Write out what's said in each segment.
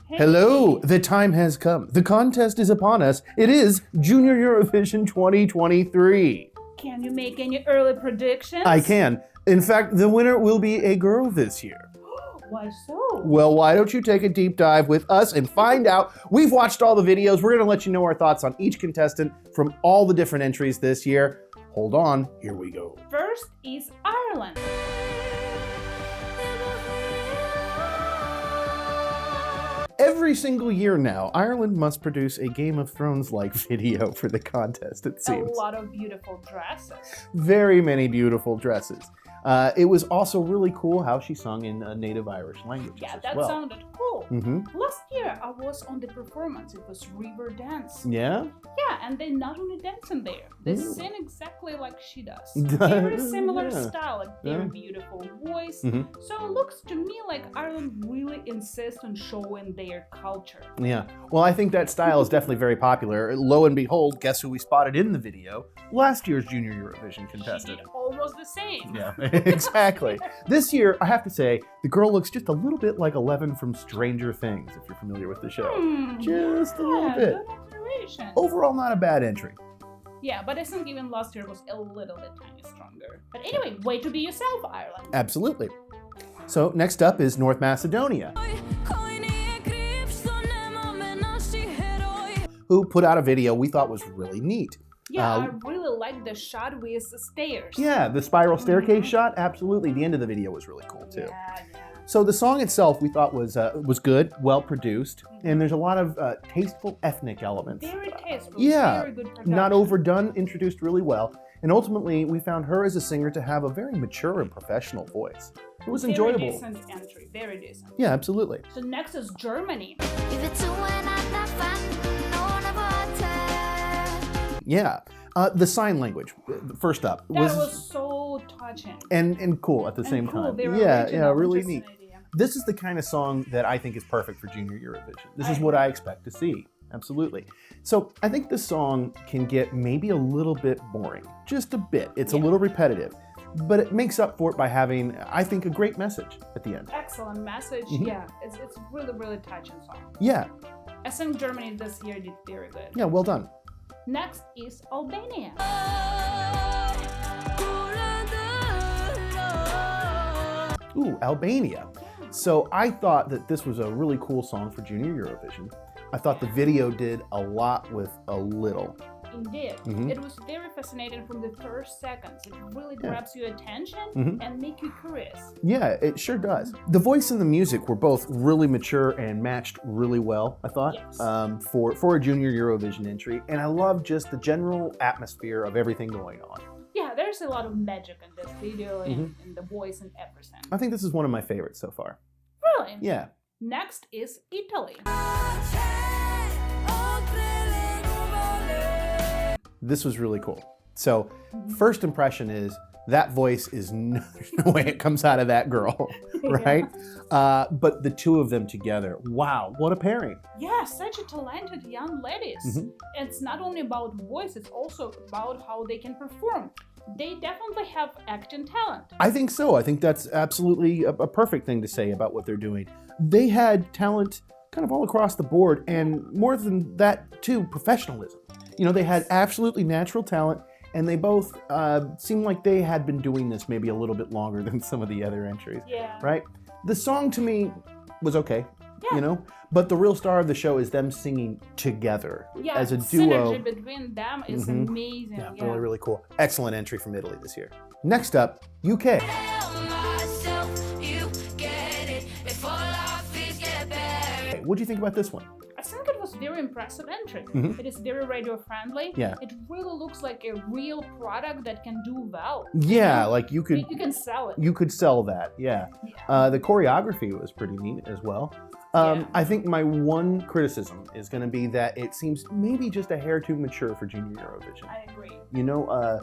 Hello, the time has come. The contest is upon us. It is Junior Eurovision 2023. Can you make any early predictions? I can. In fact, the winner will be a girl this year. Why so? Well, why don't you take a deep dive with us and find out? We've watched all the videos. We're going to let you know our thoughts on each contestant from all the different entries this year. Hold on, here we go. First is Ireland. Every single year now, Ireland must produce a Game of Thrones-like video for the contest, it seems. A lot of beautiful dresses. Very many beautiful dresses. It was also really cool how she sung in native Irish languages Yeah, as that well. sounded cool. Mm-hmm. Last year I was on the performance. It was river dance. Yeah? Yeah, and they not only dance in there, they Ooh. sing exactly like she does. Very similar Yeah. style, like very Yeah. beautiful voice. Mhm. So it looks to me like Ireland really insists on showing their culture. Yeah. Well, I think that style is definitely very popular. Lo and behold, guess who we spotted in the video? Last year's Junior Eurovision She contestant. did almost the same. Yeah, exactly. This year, I have to say, the girl looks just a little bit like Eleven from Stranger Things, if you're familiar with the show. Just a little Yeah, bit. good observation. Overall, not a bad entry. Yeah, but I think even last year was a little bit tiny stronger. But anyway, way to be yourself, Ireland. Absolutely. So next up is North Macedonia, who put out a video we thought was really neat. Yeah, I really like the shot with the stairs. Yeah, the spiral staircase shot, absolutely. The end of the video was really cool too. Yeah. So the song itself we thought was good, well produced, and there's a lot of tasteful ethnic elements. Very tasteful, Yeah, very good production. not overdone, introduced really well. And ultimately, we found her as a singer to have a very mature and professional voice. It was enjoyable. Very decent entry, very decent. Yeah, absolutely. So next is Germany. Yeah. The sign language, first up, That was so touching. and cool at the same cool, time. very Yeah, original, really just an neat. idea. This is the kind of song that I think is perfect for Junior Eurovision. This is what I expect to see. Absolutely. So I think this song can get maybe a little bit boring, just a bit. It's a little repetitive, but it makes up for it by having, I think, a great message at the end. Excellent message. Yeah, it's really, really touching song. Yeah, I think Germany this year did very good. yeah, well done. Next is Albania. Ooh, Albania. So I thought that this was a really cool song for Junior Eurovision. I thought the video did a lot with a little. Indeed. It was very fascinating from the first seconds. It really grabs your attention and make you curious. Yeah, it sure does. The voice and the music were both really mature and matched really well, I thought, Yes. for a Junior Eurovision entry. And I love just the general atmosphere of everything going on. Yeah, there's a lot of magic in this video and the voice and everything. I think this is one of my favorites so far. Really? Yeah. Next is Italy. This was really cool. So, first impression is that voice is there's no way it comes out of that girl, right? But the two of them together, wow, what a pairing. Yeah, such a talented young ladies. It's not only about voice, it's also about how they can perform. They definitely have acting talent. I think so. I think that's absolutely a perfect thing to say about what they're doing. They had talent kind of all across the board, and more than that too, professionalism. You know, they had absolutely natural talent, and they both seemed like they had been doing this maybe a little bit longer than some of the other entries. Yeah. Right? The song to me was okay, Yeah. you know, but the real star of the show is them singing together Yeah, as a duo. synergy between them is amazing. Yeah, really, really cool. Excellent entry from Italy this year. Next up, UK. What do you think about this one? I think it was very impressive entry. It is very radio friendly. Yeah. It really looks like a real product that can do well. Yeah, like you could You can sell it. you could sell that. Yeah. The choreography was pretty neat as well. I think my one criticism is going to be that it seems maybe just a hair too mature for Junior Eurovision. I agree. You know,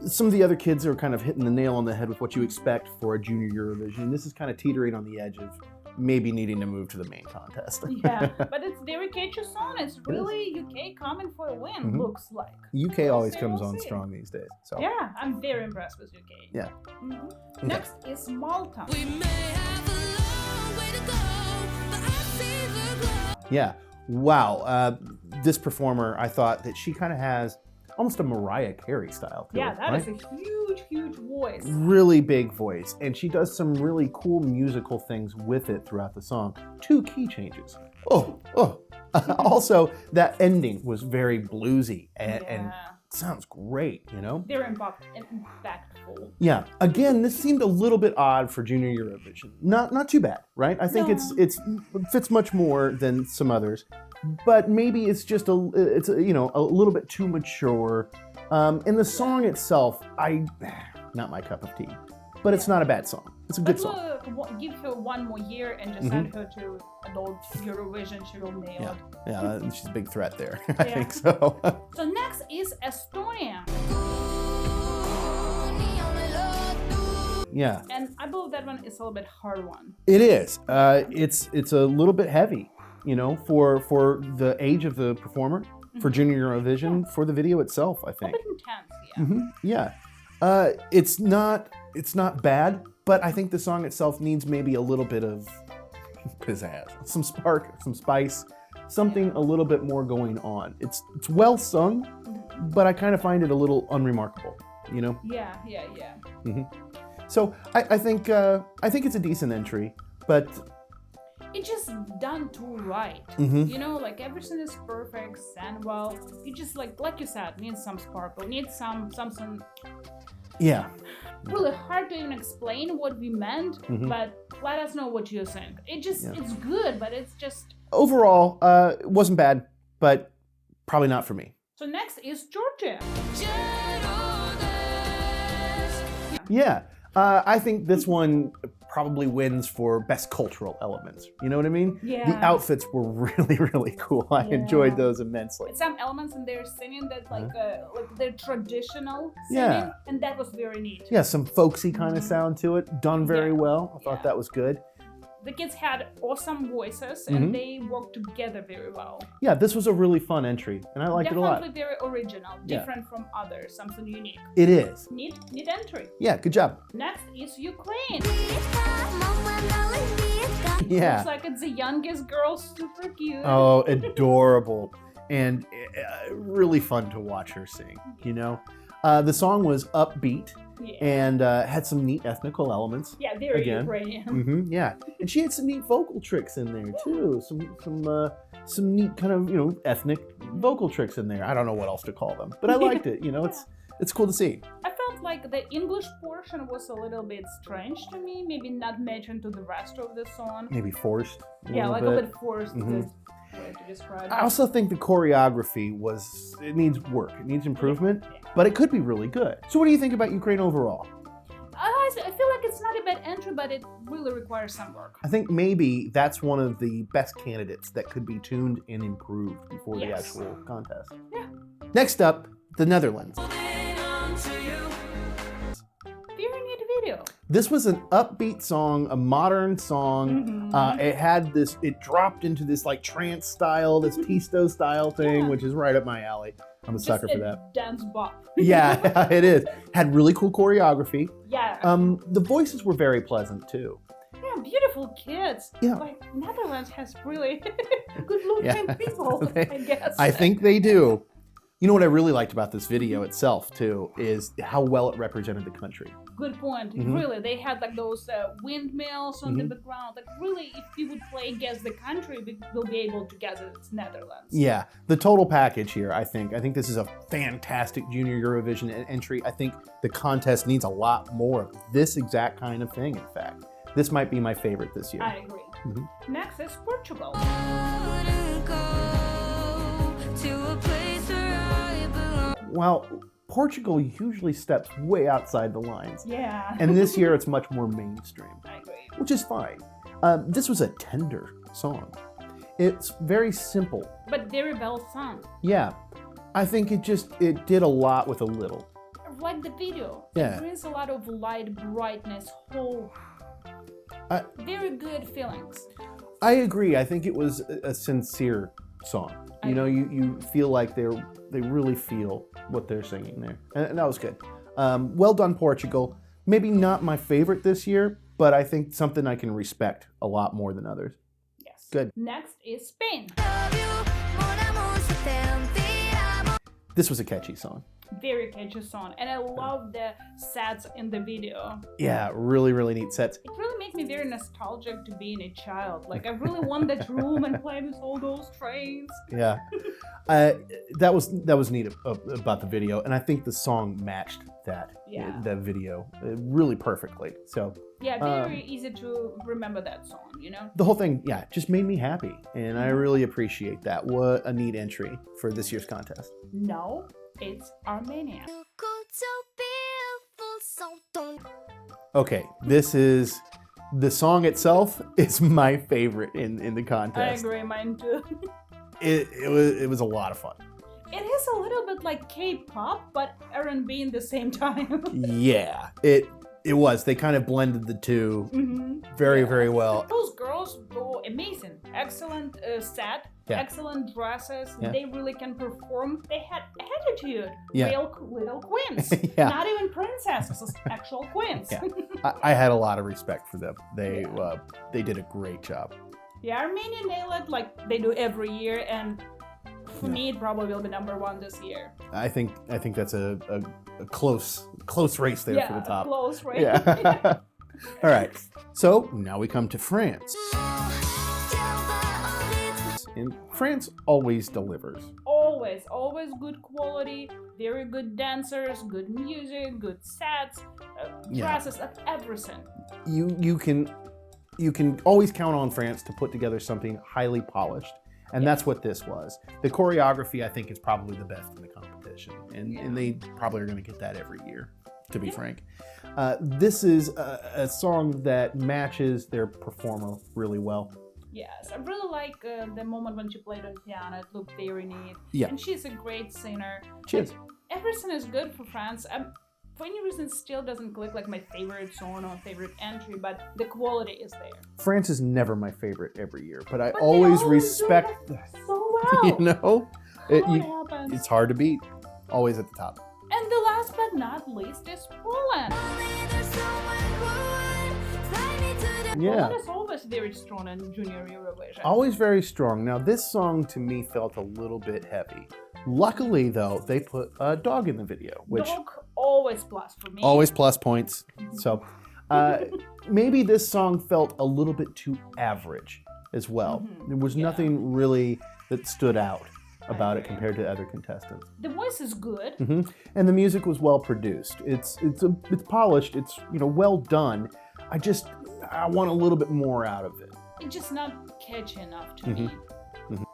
some of the other kids are kind of hitting the nail on the head with what you expect for a Junior Eurovision. This is kind of teetering on the edge of maybe needing to move to the main contest. Yeah, but it's very catchy song. It's really UK coming for a win, looks like. UK always So comes we'll on see. strong these days. So Yeah, I'm very impressed with UK. yeah. Next is Malta. We may have a long way to go, but I see the glow. Yeah. Wow. This performer, I thought that she kind of has almost a Mariah Carey style to Yeah, it, that right? is a huge, huge voice. Really big voice, and she does some really cool musical things with it throughout the song. 2 key changes. Oh. Also, that ending was very bluesy and sounds great, you know? They're impactful. Yeah. Again, this seemed a little bit odd for Junior Eurovision. Not too bad, right? I think it fits much more than some others, but maybe it's just a little bit too mature. And the song itself, not my cup of tea, but it's not a bad song. It's a good song. Give her 1 more year and just send her to adult Eurovision. She will nail it. Yeah, she's a big threat there. I think so. So next is Estonia. Yeah. And I believe that one is a little bit hard one. It is. It's a little bit heavy, you know, for the age of the performer, for Junior Eurovision, for the video itself, I think. A bit intense, yeah. It's not bad, but I think the song itself needs maybe a little bit of pizzazz, some spark, some spice, something a little bit more going on. It's well sung, but I kind of find it a little unremarkable, you know? Yeah. So I think it's a decent entry, but it's just done too right. You know, like everything is perfect, and well, you just like you said, needs some sparkle, needs something. Yeah. Really hard to even explain what we meant, but let us know what you think. It's good, but it's just... Overall, it wasn't bad, but probably not for me. So next is Georgia. Yeah, I think this one probably wins for best cultural elements. You know what I mean? Yeah. The outfits were really, really cool. I enjoyed those immensely. Some elements in their singing that like their traditional singing, and that was very neat. Yeah, some folksy kind of sound to it. Done very well. I thought that was good. The kids had awesome voices, and they worked together very well. Yeah, this was a really fun entry, and I liked it a lot. Definitely very original, different from others, something unique. It is. Neat entry. Yeah, good job. Next is Ukraine. Yeah. Looks like it's the youngest girl, super cute. Oh, adorable. And really fun to watch her sing, you know? The song was upbeat and had some neat ethnical elements. Yeah, very Ukrainian. Yeah, and she had some neat vocal tricks in there too. Some neat kind of, you know, ethnic vocal tricks in there. I don't know what else to call them, but I liked it. You know, it's cool to see. I felt like the English portion was a little bit strange to me. Maybe not matching to the rest of the song. Maybe forced. A bit forced. To describe I also think the choreography needs work. It needs improvement, but it could be really good. So what do you think about Ukraine overall? I feel like it's not a bad entry, but it really requires some work. I think maybe that's one of the best candidates that could be tuned and improved before the actual contest. Yeah. Next up, the Netherlands. Very neat video. This was an upbeat song, a modern song. It dropped into this like trance style, this Tisto style thing, which is right up my alley. I'm a sucker for that. Dance bop. Yeah, it is. Had really cool choreography. Yeah. The voices were very pleasant too. Yeah, beautiful kids. Yeah. Like Netherlands has really good-looking people, I guess. I think they do. You know what I really liked about this video itself too is how well it represented the country. Good point. Really, they had like those windmills on the background. Like really, if we would play Guess the Country, we'll be able to guess it's Netherlands. Yeah, the total package here, I think this is a fantastic Junior Eurovision entry. I think the contest needs a lot more of this exact kind of thing, in fact. This might be my favorite this year. I agree. Next is Portugal. Well, Portugal usually steps way outside the lines. Yeah. And this year it's much more mainstream. I agree. Which is fine. This was a tender song. It's very simple. But very well sung. Yeah. I think it did a lot with a little. Like the video. Yeah. It brings a lot of light, brightness, very good feelings. I agree. I think it was a sincere song. You feel like they really feel what they're singing there. And that was good. Well done, Portugal. Maybe not my favorite this year, but I think something I can respect a lot more than others. Yes. Good. Next is Spain. This was a catchy song. Very catchy song, and I love the sets in the video. Yeah, really, really neat sets. It really made me very nostalgic to being a child. Like I really want that room and play with all those trains. Yeah, that was neat about the video, and I think the song matched that video really perfectly. So yeah, very easy to remember that song. You know, the whole thing, just made me happy, and I really appreciate that. What a neat entry for this year's contest. No, it's Armenia. Okay, this is the song itself is my favorite in the contest. I agree, mine too. It was a lot of fun. It is a little bit like K-pop, but R&B in the same time. Yeah, it was. They kind of blended the two very well. Those girls go amazing. Excellent set. Yeah. Excellent dresses. Yeah. They really can perform. They had attitude. Yeah. Real little queens. Yeah. Not even princesses, actual queens. Yeah. I had a lot of respect for them. They did a great job. Yeah, Armenia nailed it like they do every year, and for me, it probably will be #1 this year. I think that's a close race there for the top. Close race. Yeah. All right. So now we come to France. And France always delivers. Always good quality, very good dancers, good music, good sets, dresses, everything. You can always count on France to put together something highly polished. And that's what this was. The choreography, I think, is probably the best in the competition. And they probably are going to get that every year, to be frank. This is a song that matches their performer really well. Yes, I really like the moment when she played on piano. It looked very neat. Yeah. And she's a great singer. She is. Everything is good for France. For any reason, still doesn't click like my favorite song or favorite entry, but the quality is there. France is never my favorite every year, but I always respect that so well. You know? How it happens. It's hard to beat. Always at the top. And the last but not least is Poland. Yeah. Poland is always very strong in Junior Eurovision. Always very strong. Now, this song to me felt a little bit heavy. Luckily, though, they put a dog in the video, which Dog always plus for me. always plus points. So maybe this song felt a little bit too average as well. There was nothing really that stood out about it compared to other contestants. The voice is good. And the music was well produced. It's polished. It's well done. I want a little bit more out of it. It's just not catchy enough to me.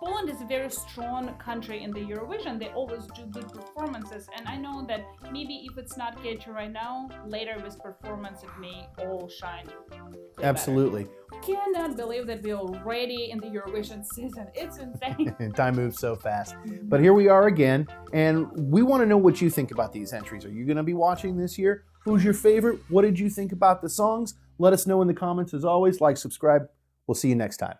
Poland is a very strong country in the Eurovision. They always do good performances, and I know that maybe if it's not catchy right now, later with performance it may all shine. Absolutely. Cannot believe that we're already in the Eurovision season. It's insane. Time moves so fast. But here we are again, and we want to know what you think about these entries. Are you going to be watching this year? Who's your favorite? What did you think about the songs? Let us know in the comments. As always, like, subscribe. We'll see you next time.